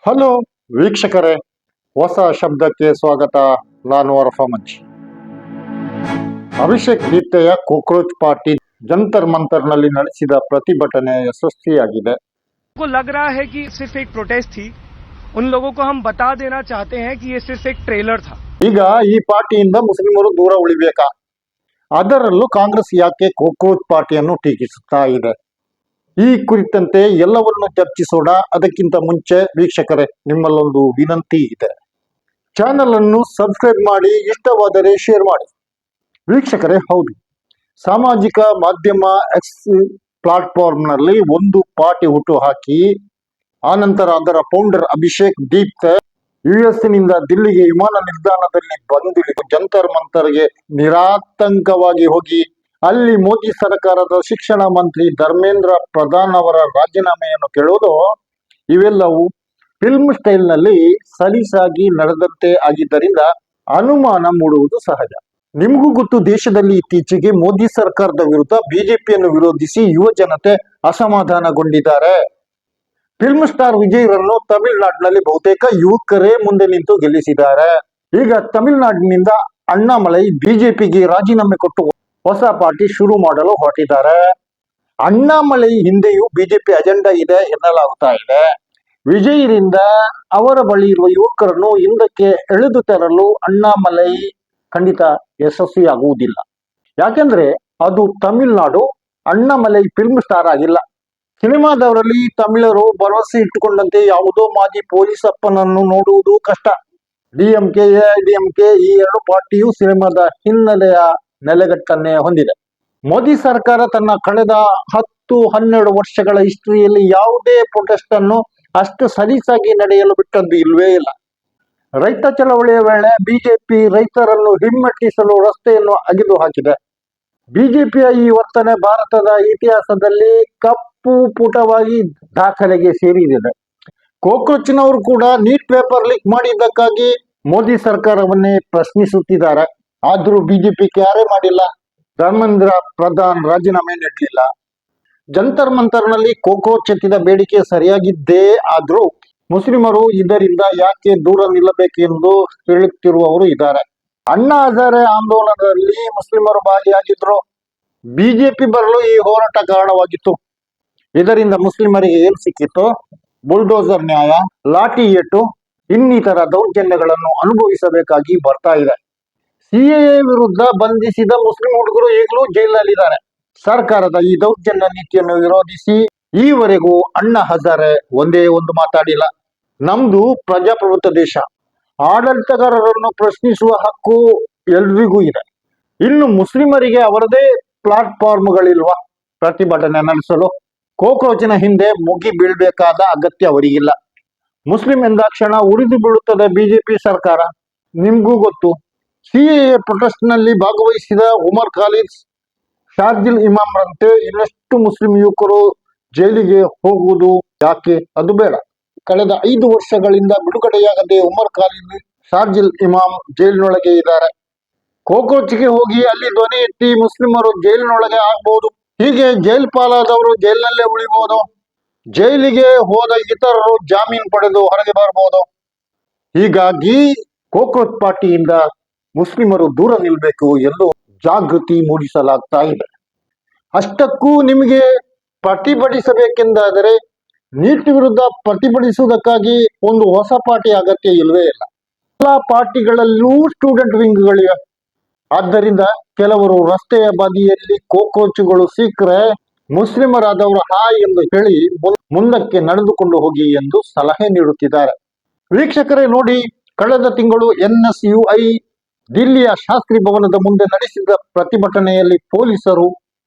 Hello ವೀಕ್ಷಕರೇ, ಹೊಸ ಶಬ್ದಕ್ಕೆ ಸ್ವಾಗತ. ನಾನು ಅರಫ ಮಂಚಿ. ಅಭಿಷೇಕ್ ಗೀತೆಯ ಕಾಕ್ರೋಚ್ ಪಾರ್ಟಿ ಜಂತರ್ ಮಂತರ್ನಲ್ಲಿ ನಡೆಸಿದ ಪ್ರತಿಭಟನೆ ಯಶಸ್ವಿಯಾಗಿದೆ. को लग रहा है कि सिर्फ एक प्रोटेस्ट थी। उन लोगों को हम बता देना चाहते हैं कि ये सिर्फ एक ट्रेलर था। ಈಗ ಈ ಪಾರ್ಟಿಯಿಂದ ಮುಸ್ಲಿಮರು ದೂರ ಉಳಿಬೇಕಾ? ಅದರಲ್ಲೂ ಕಾಂಗ್ರೆಸ್ ಯಾಕೆ ಕಾಕ್ರೋಚ್ ಪಾರ್ಟಿಯನ್ನು ಟೀಕಿಸುತ್ತಾ ಇದೆ? ಈ ಕುರಿತಂತೆ ಎಲ್ಲವನ್ನು ಚರ್ಚಿಸೋಣ. ಅದಕ್ಕಿಂತ ಮುಂಚೆ ವೀಕ್ಷಕರೇ, ನಿಮ್ಮಲ್ಲೊಂದು ವಿನಂತಿ ಇದೆ. ಚಾನೆಲ್ ಅನ್ನು ಸಬ್ಸ್ಕ್ರೈಬ್ ಮಾಡಿ, ಇಷ್ಟವಾದರೆ ಶೇರ್ ಮಾಡಿ. ವೀಕ್ಷಕರೇ, ಹೌದು, ಸಾಮಾಜಿಕ ಮಾಧ್ಯಮ ಎಕ್ಸ್ ಪ್ಲಾಟ್ಫಾರ್ಮ್ನಲ್ಲಿ ಒಂದು ಪಾರ್ಟಿ ಹುಟ್ಟು ಹಾಕಿ ಆನಂತರ ಅದರ ಫೌಂಡರ್ ಅಭಿಷೇಕ್ ದೀಪ್ ಯುಎಸ್ನಿಂದ ದಿಲ್ಲಿಗೆ ವಿಮಾನ ನಿಲ್ದಾಣದಲ್ಲಿ ಬಂದಿಳಿದು ಜಂತರ್ ಮಂತರ್ಗೆ ನಿರಾತಂಕವಾಗಿ ಹೋಗಿ ಅಲ್ಲಿ ಮೋದಿ ಸರ್ಕಾರದ ಶಿಕ್ಷಣ ಮಂತ್ರಿ ಧರ್ಮೇಂದ್ರ ಪ್ರಧಾನ್ ಅವರ ರಾಜೀನಾಮೆಯನ್ನು ಕೇಳುವುದು, ಇವೆಲ್ಲವೂ ಫಿಲ್ಮ್ ಸ್ಟೈಲ್ನಲ್ಲಿ ಸಲೀಸಾಗಿ ನಡೆದಂತೆ ಆಗಿದ್ದರಿಂದ ಅನುಮಾನ ಮೂಡುವುದು ಸಹಜ. ನಿಮಗೂ ಗೊತ್ತು, ದೇಶದಲ್ಲಿ ಇತ್ತೀಚೆಗೆ ಮೋದಿ ಸರ್ಕಾರದ ವಿರುದ್ಧ ಬಿಜೆಪಿಯನ್ನು ವಿರೋಧಿಸಿ ಯುವ ಜನತೆ ಅಸಮಾಧಾನಗೊಂಡಿದ್ದಾರೆ. ಫಿಲ್ಮ್ ಸ್ಟಾರ್ ವಿಜಯ್ರನ್ನು ತಮಿಳುನಾಡಿನಲ್ಲಿ ಬಹುತೇಕ ಯುವಕರೇ ಮುಂದೆ ನಿಂತು ಗೆಲ್ಲಿಸಿದ್ದಾರೆ. ಈಗ ತಮಿಳುನಾಡಿನಿಂದ ಅಣ್ಣಾಮಲೈ ಬಿಜೆಪಿಗೆ ರಾಜೀನಾಮೆ ಕೊಟ್ಟು ಹೊಸ ಪಾರ್ಟಿ ಶುರು ಮಾಡಲು ಹೊರಟಿದ್ದಾರೆ. ಅಣ್ಣಾಮಲೈ ಹಿಂದೆಯೂ ಬಿಜೆಪಿ ಅಜೆಂಡಾ ಇದೆ ಎನ್ನಲಾಗುತ್ತಾ ಇದೆ. ವಿಜಯ್ರಿಂದ ಅವರ ಬಳಿ ಇರುವ ಯುವಕರನ್ನು ಹಿಂದಕ್ಕೆ ಎಳೆದು ತರಲು ಅಣ್ಣಾಮಲೈ ಖಂಡಿತ ಯಶಸ್ವಿಯಾಗುವುದಿಲ್ಲ. ಯಾಕೆಂದ್ರೆ ಅದು ತಮಿಳುನಾಡು. ಅಣ್ಣಾಮಲೈ ಫಿಲ್ಮ್ ಸ್ಟಾರ್ ಆಗಿಲ್ಲ. ಸಿನಿಮಾದವರಲ್ಲಿ ತಮಿಳರು ಭರವಸೆ ಇಟ್ಟುಕೊಂಡಂತೆ ಯಾವುದೋ ಮಾಜಿ ಪೊಲೀಸ್ ಅಪ್ಪನನ್ನು ನೋಡುವುದು ಕಷ್ಟ. ಡಿಎಂಕೆ, ಎಐಡಿಎಂಕೆ ಈ ಎರಡು ಪಾರ್ಟಿಯು ಸಿನಿಮಾದ ಹಿನ್ನೆಲೆಯ ನೆಲೆಗಟ್ಟನ್ನೇ ಹೊಂದಿದೆ. ಮೋದಿ ಸರ್ಕಾರ ತನ್ನ ಕಳೆದ 10-12 ವರ್ಷಗಳ ಹಿಸ್ಟರಿಯಲ್ಲಿ ಯಾವುದೇ ಪ್ರೊಟೆಸ್ಟ್ ಅನ್ನು ಅಷ್ಟು ಸಲೀಸಾಗಿ ನಡೆಯಲು ಬಿಟ್ಟದ್ದು ಇಲ್ವೇ ಇಲ್ಲ. ರೈತ ಚಳವಳಿಯ ವೇಳೆ ಬಿಜೆಪಿ ರೈತರನ್ನು ಹಿಮ್ಮೆಟ್ಟಿಸಲು ರಸ್ತೆಯನ್ನು ಅಗೆದು ಹಾಕಿದೆ. ಬಿಜೆಪಿಯ ಈ ವರ್ತನೆ ಭಾರತದ ಇತಿಹಾಸದಲ್ಲಿ ಕಪ್ಪು ಪುಟವಾಗಿ ದಾಖಲೆಗೆ ಸೇರಿದೆ. ಕಾಕ್ರೋಚ್ನವರು ಕೂಡ ನೀಟ್ ಪೇಪರ್ ಲೀಕ್ ಮಾಡಿದ್ದಕ್ಕಾಗಿ ಮೋದಿ ಸರ್ಕಾರವನ್ನೇ ಪ್ರಶ್ನಿಸುತ್ತಿದ್ದಾರೆ. ಆದ್ರೂ ಬಿಜೆಪಿ ಕ್ಯಾರೆ ಮಾಡಿಲ್ಲ. ಧರ್ಮೇಂದ್ರ ಪ್ರಧಾನ್ ರಾಜೀನಾಮೆ ನೀಡಲಿಲ್ಲ. ಜಂತರ್ ಮಂತರ್ನಲ್ಲಿ ಕಾಕ್ರೋಚ್ ಎತ್ತಿದ ಬೇಡಿಕೆ ಸರಿಯಾಗಿದ್ದೇ ಆದ್ರೂ ಮುಸ್ಲಿಮರು ಇದರಿಂದ ಯಾಕೆ ದೂರ ನಿಲ್ಲಬೇಕೆಂದು ಹೇಳುತ್ತಿರುವವರು ಇದ್ದಾರೆ. ಅಣ್ಣಾ ಹಜಾರೆ ಆಂದೋಲನದಲ್ಲಿ ಮುಸ್ಲಿಮರು ಭಾಗಿಯಾಗಿದ್ರು. ಬಿಜೆಪಿ ಬರಲು ಈ ಹೋರಾಟ ಕಾರಣವಾಗಿತ್ತು. ಇದರಿಂದ ಮುಸ್ಲಿಮರಿಗೆ ಏನು ಸಿಕ್ಕಿತ್ತು? ಬುಲ್ಡೋಸರ್ ನ್ಯಾಯ, ಲಾಠಿ ಏಟು, ಇನ್ನಿತರ ದೌರ್ಜನ್ಯಗಳನ್ನು ಅನುಭವಿಸಬೇಕಾಗಿ ಬರ್ತಾ ಇದೆ. ಸಿಎಎ ವಿರುದ್ಧ ಬಂಧಿಸಿದ ಮುಸ್ಲಿಂ ಹುಡುಗರು ಈಗಲೂ ಜೈಲಿನಲ್ಲಿದ್ದಾರೆ. ಸರ್ಕಾರದ ಈ ದೌರ್ಜನ್ಯ ನೀತಿಯನ್ನು ವಿರೋಧಿಸಿ ಈವರೆಗೂ ಅಣ್ಣಾ ಹಜಾರೆ ಒಂದೇ ಒಂದು ಮಾತಾಡಿಲ್ಲ. ನಮ್ದು ಪ್ರಜಾಪ್ರಭುತ್ವ ದೇಶ. ಆಡಳಿತಗಾರರನ್ನು ಪ್ರಶ್ನಿಸುವ ಹಕ್ಕು ಎಲ್ರಿಗೂ ಇದೆ. ಇನ್ನು ಮುಸ್ಲಿಮರಿಗೆ ಅವರದೇ ಪ್ಲಾಟ್ಫಾರ್ಮ್ಗಳಿಲ್ವಾ ಪ್ರತಿಭಟನೆ ನಡೆಸಲು? ಕಾಕ್ರೋಚಿನ ಹಿಂದೆ ಮುಗಿ ಬೀಳ್ಬೇಕಾದ ಅಗತ್ಯ ಅವರಿಗಿಲ್ಲ. ಮುಸ್ಲಿಂ ಎಂದಾಕ್ಷಣ ಉರಿದು ಬೀಳುತ್ತದೆ ಬಿಜೆಪಿ ಸರ್ಕಾರ. ನಿಮ್ಗೂ ಗೊತ್ತು, ಸಿಎಎ ಪ್ರೊಟೆಸ್ಟ್ ನಲ್ಲಿ ಭಾಗವಹಿಸಿದ ಉಮರ್ ಖಾಲಿದ್, ಶಾರ್ಜಿಲ್ ಇಮಾಮ್ರಂತೆ ಇನ್ನಷ್ಟು ಮುಸ್ಲಿಂ ಯುವಕರು ಜೈಲಿಗೆ ಹೋಗುವುದು ಯಾಕೆ? ಅದು ಬೇಡ. ಕಳೆದ 5 ವರ್ಷಗಳಿಂದ ಬಿಡುಗಡೆಯಾಗದೆ ಉಮರ್ ಖಾಲಿದ್, ಶಾರ್ಜಿಲ್ ಇಮಾಮ್ ಜೈಲಿನೊಳಗೆ ಇದ್ದಾರೆ. ಕಾಕ್ರೋಚ್ಗೆ ಹೋಗಿ ಅಲ್ಲಿ ಧ್ವನಿ ಎತ್ತಿ ಮುಸ್ಲಿಮರು ಜೈಲಿನೊಳಗೆ ಆಗ್ಬಹುದು. ಹೀಗೆ ಜೈಲ್ ಪಾಲಾದವರು ಜೈಲಿನಲ್ಲೇ ಉಳಿಬಹುದು. ಜೈಲಿಗೆ ಹೋದ ಇತರರು ಜಾಮೀನು ಪಡೆದು ಹೊರಗೆ ಬರಬಹುದು. ಹೀಗಾಗಿ ಕಾಕ್ರೋಚ್ ಪಾರ್ಟಿಯಿಂದ ಮುಸ್ಲಿಮರು ದೂರ ನಿಲ್ಲಬೇಕು ಎಂದು ಜಾಗೃತಿ ಮೂಡಿಸಲಾಗ್ತಾ ಇದೆ. ಅಷ್ಟಕ್ಕೂ ನಿಮಗೆ ಪ್ರತಿಭಟಿಸಬೇಕೆಂದಾದರೆ ನೀಟ್ ವಿರುದ್ಧ ಪ್ರತಿಭಟಿಸುವುದಕ್ಕಾಗಿ ಒಂದು ಹೊಸ ಪಾರ್ಟಿ ಅಗತ್ಯ ಇಲ್ವೇ ಇಲ್ಲ. ಎಲ್ಲ ಪಾರ್ಟಿಗಳಲ್ಲೂ ಸ್ಟೂಡೆಂಟ್ ವಿಂಗ್ಗಳಿವೆ. ಆದ್ದರಿಂದ ಕೆಲವರು ರಸ್ತೆಯ ಬದಿಯಲ್ಲಿ ಕಾಕ್ರೋಚ್ಗಳು ಸಿಕ್ಕರೆ ಮುಸ್ಲಿಮರಾದವರು ಹಾಯ್ ಎಂದು ಹೇಳಿ ಮುಂದಕ್ಕೆ ನಡೆದುಕೊಂಡು ಹೋಗಿ ಎಂದು ಸಲಹೆ ನೀಡುತ್ತಿದ್ದಾರೆ. ವೀಕ್ಷಕರೇ ನೋಡಿ, ಕಳೆದ ತಿಂಗಳು ಎನ್ಎಸ್ಯುಐ ದಿಲ್ಲಿಯ ಶಾಸ್ತ್ರಿ ಭವನದ ಮುಂದೆ ನಡೆಸಿದ ಪ್ರತಿಭಟನೆಯಲ್ಲಿ ಪೊಲೀಸರು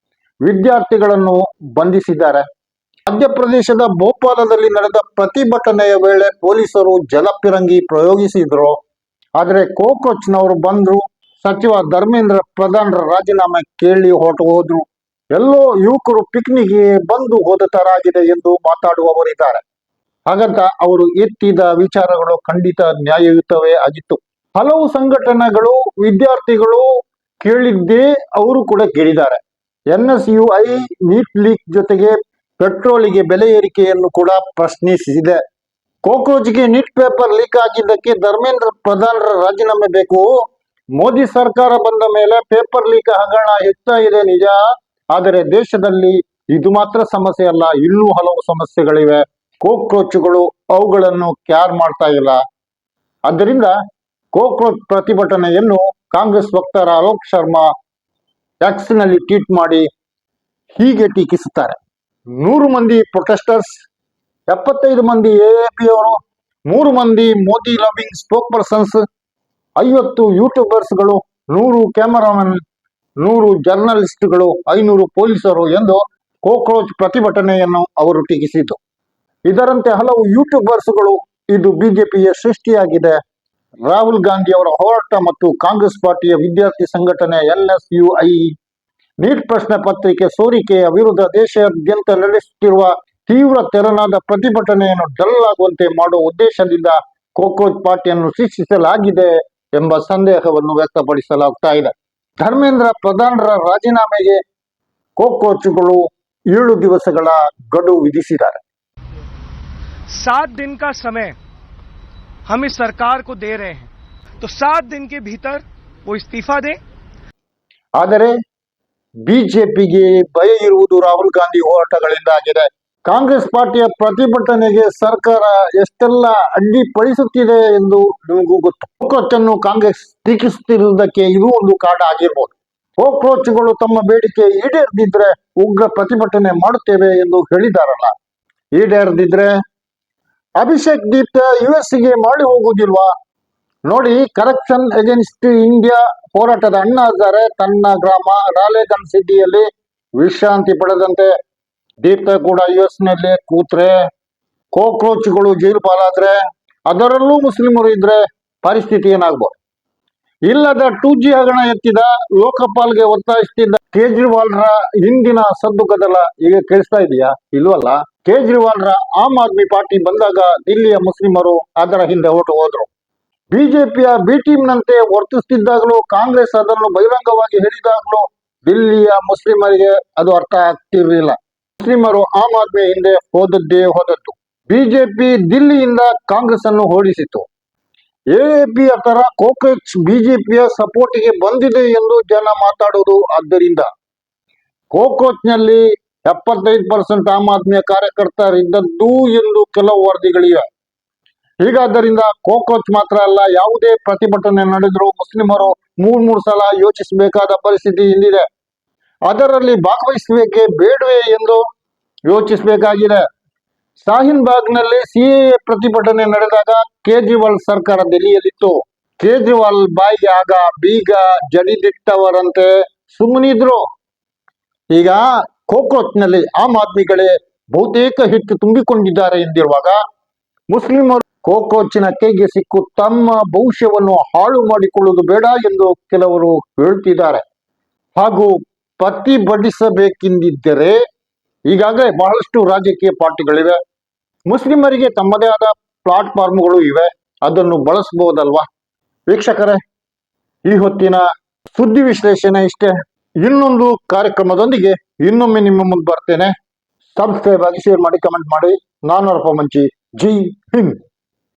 ವಿದ್ಯಾರ್ಥಿಗಳನ್ನು ಬಂಧಿಸಿದ್ದಾರೆ. ಮಧ್ಯಪ್ರದೇಶದ ಭೋಪಾಲದಲ್ಲಿ ನಡೆದ ಪ್ರತಿಭಟನೆಯ ವೇಳೆ ಪೊಲೀಸರು ಜಲಪಿರಂಗಿ ಪ್ರಯೋಗಿಸಿದ್ರು. ಆದರೆ ಕಾಕ್ರೋಚ್ನವರು ಬಂದ್ರು. ಸಚಿವ ಧರ್ಮೇಂದ್ರ ಪ್ರಧಾನ್ರ ರಾಜೀನಾಮೆ ಕೇಳಿ ಹೊರಟು ಹೋದ್ರು. ಎಲ್ಲೋ ಯುವಕರು ಪಿಕ್ನಿಕ್ಗೆ ಬಂದು ಹೋದ ತರ ಆಗಿದೆ ಎಂದು ಮಾತಾಡುವವರಿದ್ದಾರೆ. ಹಾಗಂತ ಅವರು ಎತ್ತಿದ ವಿಚಾರಗಳು ಖಂಡಿತ ನ್ಯಾಯಯುತವೇ ಆಗಿತ್ತು. ಹಲವು ಸಂಘಟನೆಗಳು, ವಿದ್ಯಾರ್ಥಿಗಳು ಕೇಳಿದ್ದೇ ಅವರು ಕೂಡ ಕೇಳಿದ್ದಾರೆ. ಎನ್ಎಸ್ಯುಐ ನೀಟ್ ಲೀಕ್ ಜೊತೆಗೆ ಪೆಟ್ರೋಲಿಗೆ ಬೆಲೆ ಏರಿಕೆಯನ್ನು ಕೂಡ ಪ್ರಶ್ನಿಸಿದೆ. ಕಾಕ್ರೋಚ್ಗೆ ನೀಟ್ ಪೇಪರ್ ಲೀಕ್ ಆಗಿದ್ದಕ್ಕೆ ಧರ್ಮೇಂದ್ರ ಪ್ರಧಾನರ ರಾಜೀನಾಮೆ ಬೇಕು. ಮೋದಿ ಸರ್ಕಾರ ಬಂದ ಮೇಲೆ ಪೇಪರ್ ಲೀಕ್ ಹಗರಣ ಹೆಚ್ಚಾ ಇದೆ ನಿಜ, ಆದರೆ ದೇಶದಲ್ಲಿ ಇದು ಮಾತ್ರ ಸಮಸ್ಯೆ ಅಲ್ಲ, ಇನ್ನೂ ಹಲವು ಸಮಸ್ಯೆಗಳಿವೆ. ಕಾಕ್ರೋಚ್ಗಳು ಅವುಗಳನ್ನು ಕ್ಯಾರ್ ಮಾಡ್ತಾ ಇಲ್ಲ. ಆದ್ದರಿಂದ ಕಾಕ್ರೋಚ್ ಪ್ರತಿಭಟನೆಯನ್ನು ಕಾಂಗ್ರೆಸ್ ವಕ್ತಾರ ಅಲೋಕ್ ಶರ್ಮಾ ಎಕ್ಸ್ ನಲ್ಲಿ ಟ್ವೀಟ್ ಮಾಡಿ ಹೀಗೆ ಟೀಕಿಸುತ್ತಾರೆ. 100 ಮಂದಿ ಪ್ರೊಟೆಸ್ಟರ್ಸ್, 75 ಮಂದಿ ಎಎಪಿ ಅವರು, 3 ಮಂದಿ Modi loving spoke persons, 50 ಯೂಟ್ಯೂಬರ್ಸ್ಗಳು, 100 cameraman, 100 ಜರ್ನಲಿಸ್ಟ್ಗಳು, 500 ಪೊಲೀಸರು ಎಂದು ಕಾಕ್ರೋಚ್ ಪ್ರತಿಭಟನೆಯನ್ನು ಅವರು ಟೀಕಿಸಿತು. ಇದರಂತೆ ಹಲವು ಯೂಟ್ಯೂಬರ್ಸ್ಗಳು ಇದು ಬಿಜೆಪಿಯ ಸೃಷ್ಟಿಯಾಗಿದೆ. ರಾಹುಲ್ ಗಾಂಧಿ ಅವರ ಹೋರಾಟ ಮತ್ತು ಕಾಂಗ್ರೆಸ್ ಪಾರ್ಟಿಯ ವಿದ್ಯಾರ್ಥಿ ಸಂಘಟನೆ ಎನ್ಎಸ್ಯುಐ ನೀಟ್ ಪ್ರಶ್ನೆ ಪತ್ರಿಕೆ ಸೋರಿಕೆಯ ವಿರುದ್ಧ ದೇಶಾದ್ಯಂತ ನಡೆಸುತ್ತಿರುವ ತೀವ್ರ ತೆರನಾದ ಪ್ರತಿಭಟನೆಯನ್ನು ಡಲ್ ಆಗುವಂತೆ ಮಾಡುವ ಉದ್ದೇಶದಿಂದ ಕಾಕ್ರೋಚ್ ಪಾರ್ಟಿಯನ್ನು ಸೃಷ್ಟಿಸಲಾಗಿದೆ ಎಂಬ ಸಂದೇಹವನ್ನು ವ್ಯಕ್ತಪಡಿಸಲಾಗ್ತಾ ಇದೆ. ಧರ್ಮೇಂದ್ರ ಪ್ರಧಾನರ ರಾಜೀನಾಮೆಗೆ ಕಾಕ್ರೋಚ್ಗಳು 7 ದಿವಸಗಳ ಗಡುವು ವಿಧಿಸಿದ್ದಾರೆ. 7 दिन का समय हम इस सरकार को दे रहे हैं, तो 7 दिन के भीतर वो इस्तीफा दे. ಆದರೆ ಬಿಜೆಪಿಗೆ ಭಯ ಇರುವುದು ರಾಹುಲ್ ಗಾಂಧಿ ಹೋರಾಟಗಳಿಂದಾಗಿದೆ. ಕಾಂಗ್ರೆಸ್ ಪಾರ್ಟಿಯ ಪ್ರತಿಭಟನೆಗೆ ಸರ್ಕಾರ ಎಷ್ಟೆಲ್ಲ ಅಡ್ಡಿಪಡಿಸುತ್ತಿದೆ ಎಂದು ನಿಮಗೂ ಗೊತ್ತು. ಕಾಕ್ರೋಚ್ ಅನ್ನು ಕಾಂಗ್ರೆಸ್ ಟೀಕಿಸುತ್ತಿರುವುದಕ್ಕೆ ಇದು ಒಂದು ಕಾರಣ ಆಗಿರ್ಬೋದು. ಕಾಕ್ರೋಚ್ಗಳು ತಮ್ಮ ಬೇಡಿಕೆ ಈಡೇರದಿದ್ರೆ ಉಗ್ರ ಪ್ರತಿಭಟನೆ ಮಾಡುತ್ತೇವೆ ಎಂದು ಹೇಳಿದಾರಲ್ಲ, ಈಡೇರದಿದ್ರೆ ಅಭಿಷೇಕ್ ದೀಪ್ತ ಯುಎಸ್ಗೆ ಮಾಡಿ ಹೋಗುವುದಿಲ್ವಾ? ನೋಡಿ, ಕರಪ್ಷನ್ ಅಗೇನ್ಸ್ಟ್ ಇಂಡಿಯಾ ಹೋರಾಟದ ಅಣ್ಣಾ ಹಜಾರೆ ತನ್ನ ಗ್ರಾಮ ರಾಲೇಗನ್ ಸಿಟಿಯಲ್ಲಿ ವಿಶ್ರಾಂತಿ ಪಡೆದಂತೆ ದೀಪ್ತ ಕೂಡ ಯುಎಸ್ ನಲ್ಲಿ ಕೂತ್ರೆ, ಕಾಕ್ರೋಚ್ಗಳು ಜೈಲು ಪಾಲಾದ್ರೆ, ಅದರಲ್ಲೂ ಮುಸ್ಲಿಮರು ಇದ್ರೆ ಪರಿಸ್ಥಿತಿ ಏನಾಗ್ಬೋದು? ಇಲ್ಲದ 2G ಹಗರಣ ಎತ್ತಿದ ಲೋಕಪಾಲ್ಗೆ ಒತ್ತಾಯಿಸುತ್ತಿದ್ದ ಕೇಜ್ರಿವಾಲ್ರ ಹಿಂದಿನ ಸದ್ದುಗದ್ದಲ ಈಗ ಕೇಳಿಸ್ತಾ ಇದೆಯಾ? ಇಲ್ವಲ್ಲ. ಕೇಜ್ರಿವಾಲ್ರ ಆಮ್ ಆದ್ಮಿ ಪಾರ್ಟಿ ಬಂದಾಗ ದಿಲ್ಲಿಯ ಮುಸ್ಲಿಮರು ಅದರ ಹಿಂದೆ ಹೊರಟು ಹೋದ್ರು. ಬಿಜೆಪಿಯ ಬಿ ಟೀಮ್ನಂತೆ ವರ್ತಿಸುತ್ತಿದ್ದಾಗಲೂ, ಕಾಂಗ್ರೆಸ್ ಅದನ್ನು ಬಹಿರಂಗವಾಗಿ ಹೇಳಿದಾಗಲೂ ದಿಲ್ಲಿಯ ಮುಸ್ಲಿಮರಿಗೆ ಅದು ಅರ್ಥ ಆಗ್ತಿರ್ಲಿಲ್ಲ. ಮುಸ್ಲಿಮರು ಆಮ್ ಆದ್ಮಿ ಹಿಂದೆ ಹೋದದ್ದೇ ಹೋದದ್ದು. ಬಿಜೆಪಿ ದಿಲ್ಲಿಯಿಂದ ಕಾಂಗ್ರೆಸ್ ಅನ್ನು ಓಡಿಸಿತು. ಎಎಪಿಯ ತರ ಕಾಕ್ರೋಚ್ ಬಿಜೆಪಿಯ ಸಪೋರ್ಟಿಗೆ ಬಂದಿದೆ ಎಂದು ಜನ ಮಾತಾಡುವುದು. ಆದ್ದರಿಂದ ಕಾಕ್ರೋಚ್ ನಲ್ಲಿ 75% ಆಮ್ ಆದ್ಮಿಯ ಕಾರ್ಯಕರ್ತರಿದ್ದದ್ದು ಎಂದು ಕೆಲವು ವರದಿಗಳಿವೆ. ಹೀಗಾದ್ದರಿಂದ ಕಾಕ್ರೋಚ್ ಮಾತ್ರ ಅಲ್ಲ, ಯಾವುದೇ ಪ್ರತಿಭಟನೆ ನಡೆದರೂ ಮುಸ್ಲಿಮರು 3 ಸಲ ಯೋಚಿಸಬೇಕಾದ ಪರಿಸ್ಥಿತಿ ಇಂದಿದೆ. ಅದರಲ್ಲಿ ಭಾಗವಹಿಸಬೇಕೇ ಬೇಡವೇ ಎಂದು ಯೋಚಿಸಬೇಕಾಗಿದೆ. ಶಾಹೀನ್ ಬಾಗ್ನಲ್ಲಿ ಸಿಎಎ ಪ್ರತಿಭಟನೆ ನಡೆದಾಗ ಕೇಜ್ರಿವಾಲ್ ಸರ್ಕಾರ ದೆಹಲಿಯಲ್ಲಿತ್ತು. ಕೇಜ್ರಿವಾಲ್ ಬಾಯಿಗೆ ಆಗ ಬೀಗ ಜಡಿದಿಟ್ಟವರಂತೆ ಸುಮ್ಮನಿದ್ರು. ಈಗ ಕಾಕ್ರೋಚ್ ನಲ್ಲಿ ಆಮ್ ಆದ್ಮಿಗಳೇ ಬಹುತೇಕ ಹೆಚ್ಚು ತುಂಬಿಕೊಂಡಿದ್ದಾರೆ ಎಂದಿರುವಾಗ ಮುಸ್ಲಿಮರು ಕಾಕ್ರೋಚಿನ ಕೈಗೆ ಸಿಕ್ಕು ತಮ್ಮ ಭವಿಷ್ಯವನ್ನು ಹಾಳು ಮಾಡಿಕೊಳ್ಳುವುದು ಬೇಡ ಎಂದು ಕೆಲವರು ಹೇಳುತ್ತಿದ್ದಾರೆ. ಹಾಗೂ ಪ್ರತಿಭಟಿಸಬೇಕೆಂದಿದ್ದರೆ ಈಗಾಗಲೇ ಬಹಳಷ್ಟು ರಾಜಕೀಯ ಪಾರ್ಟಿಗಳಿವೆ, ಮುಸ್ಲಿಮರಿಗೆ ತಮ್ಮದೇ ಆದ ಪ್ಲಾಟ್ಫಾರ್ಮ್ಗಳು ಇವೆ, ಅದನ್ನು ಬಳಸಬಹುದಲ್ವಾ? ವೀಕ್ಷಕರೇ, ಈ ಹೊತ್ತಿನ ಸುದ್ದಿ ವಿಶ್ಲೇಷಣೆ ಇಷ್ಟೇ. ಇನ್ನೊಂದು ಕಾರ್ಯಕ್ರಮದೊಂದಿಗೆ ಇನ್ನೊಮ್ಮೆ ನಿಮ್ಮ ಮುಂದೆ ಬರ್ತೇನೆ. ಸಬ್ಸ್ಕ್ರೈಬ್ ಆಗಿ, ಶೇರ್ ಮಾಡಿ, ಕಮೆಂಟ್ ಮಾಡಿ. ನಾನು ಅರಪ ಮಂಚಿ. ಜೈ ಹಿಂದ್.